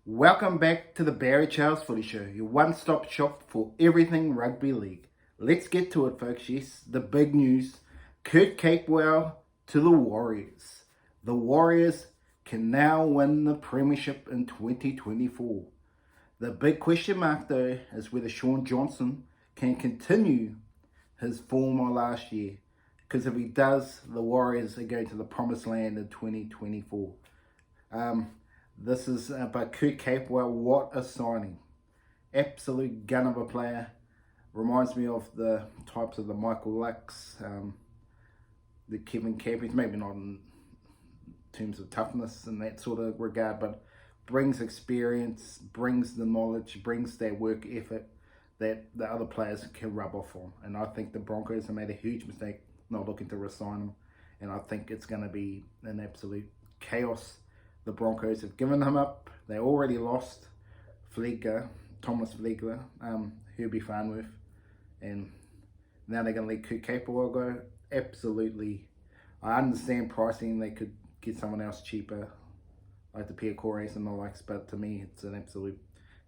Welcome back to the Barry Charles Footy Show, your one-stop shop for everything rugby league. Let's get to it, folks. Yes, the big news. Kurt Capewell to the Warriors. The Warriors can now win the premiership in 2024. The big question mark, though, is whether Sean Johnson can continue his form of last year. Because if he does, the Warriors are going to the promised land in 2024. This is by Kurt Capewell. What a signing. Absolute gun of a player. Reminds me of the types of the Michael Lux, the Kevin Cappies, maybe not in terms of toughness in that sort of regard, but brings experience, brings the knowledge, brings that work ethic that the other players can rub off on. And I think the Broncos have made a huge mistake not looking to resign him. And I think it's going to be an absolute chaos. The Broncos have given him up. They already lost Thomas Flegler, Herbie Farnworth, and now they're going to let Kurt Capewell go. Absolutely. I understand pricing. They could get someone else cheaper, like the Pierre Corres and the likes, but to me, it's an absolute...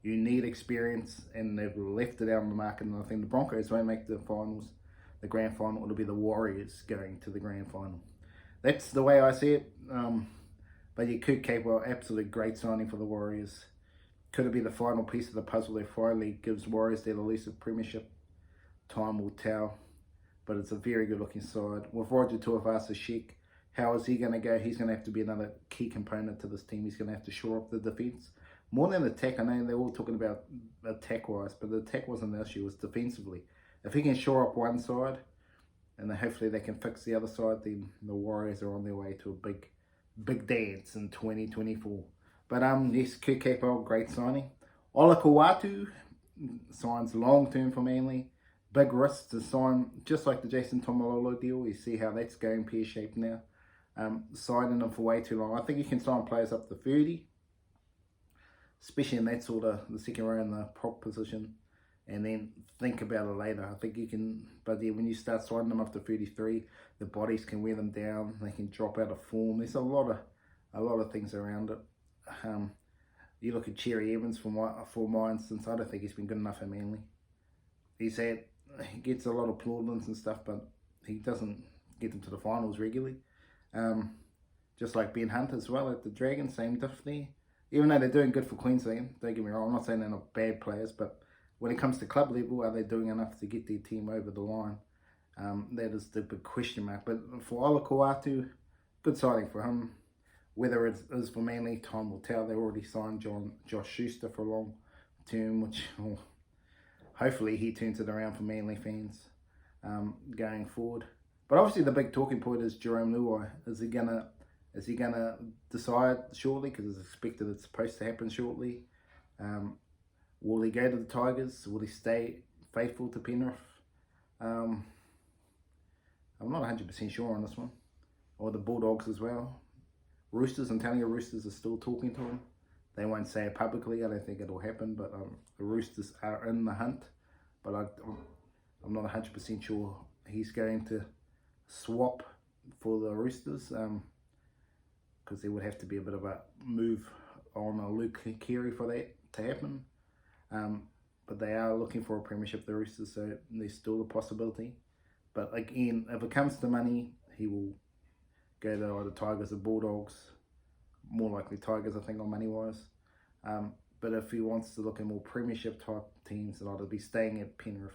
You need experience, and they've left it out on the market, and I think the Broncos won't make the finals. The grand final, it'll be the Warriors going to the grand final. That's the way I see it. But yeah, Kurt Capewell, absolute great signing for the Warriors. Could it be the final piece of the puzzle that finally gives Warriors their elusive premiership? Time will tell. But it's a very good looking side. With Roger Tuivasa-Sheck, how is he going to go? He's going to have to be another key component to this team. He's going to have to shore up the defence. More than attack, I know they're all talking about attack-wise, but the attack wasn't the issue, it was defensively. If he can shore up one side, and then hopefully they can fix the other side, then the Warriors are on their way to a big dance in 2024. But yes, Kurt Capewell, great signing. Ola Kawatu signs long-term for Manly. Big risk to sign, just like the Jason Tomalolo deal. You see how that's going pear-shaped now. Signing them for way too long. I think you can sign players up to 30, especially in that sort of the second row in the prop position, and then think about it later. I think you can, but yeah, when you start signing them up to 33, the bodies can wear them down. They can drop out of form. There's a lot of things around it. You look at Cherry Evans for my instance. I don't think he's been good enough at Manly. He gets a lot of plaudits and stuff, but he doesn't get them to the finals regularly. Just like Ben Hunt as well at the Dragons, same diff there. Even though they're doing good for Queensland, don't get me wrong, I'm not saying they're not bad players, but when it comes to club level, are they doing enough to get their team over the line? That is the big question mark. But for Ola Kawatu, good signing for him. Whether it is for Manly, time will tell. They already signed Josh Schuster for a long term, which hopefully he turns it around for Manly fans going forward. But obviously the big talking point is Jerome Luai. Is he gonna decide shortly? Because it's expected it's supposed to happen shortly. Will he go to the Tigers? Will he stay faithful to Penrith? I'm not 100% sure on this one. Or the Bulldogs as well. Roosters, I'm telling you, Roosters are still talking to him. They won't say it publicly. I don't think it'll happen. But the Roosters are in the hunt. But I'm not 100% sure he's going to swap for the Roosters. Because there would have to be a bit of a move on a Luke Keary for that to happen. But they are looking for a premiership, the Roosters, so there's still a possibility. But again, if it comes to money, he will go to either Tigers or Bulldogs. More likely Tigers, I think, on money-wise. But if he wants to look at more premiership-type teams, then either be staying at Penrith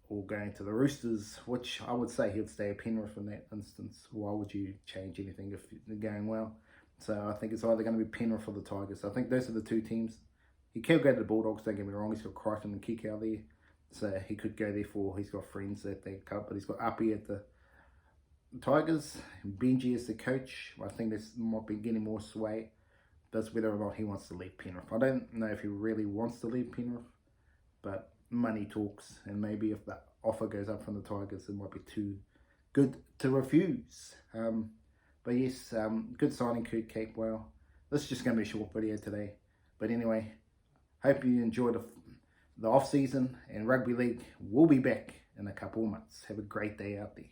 or going to the Roosters, which I would say he'd stay at Penrith in that instance. Why would you change anything if they're going well? So I think it's either going to be Penrith or the Tigers. I think those are the two teams. He can go to the Bulldogs, don't get me wrong. He's got Crichton and Kikau there. So he could go there for, he's got friends at that club, but he's got Uppy at the Tigers, Benji as the coach. I think this might be getting more sway. That's whether or not he wants to leave Penrith. I don't know if he really wants to leave Penrith, but money talks, and maybe if the offer goes up from the Tigers, it might be too good to refuse. But yes, good signing, Kurt Capewell. This is just going to be a short video today. But anyway, hope you enjoyed the off-season, and rugby league will be back in a couple of months. Have a great day out there.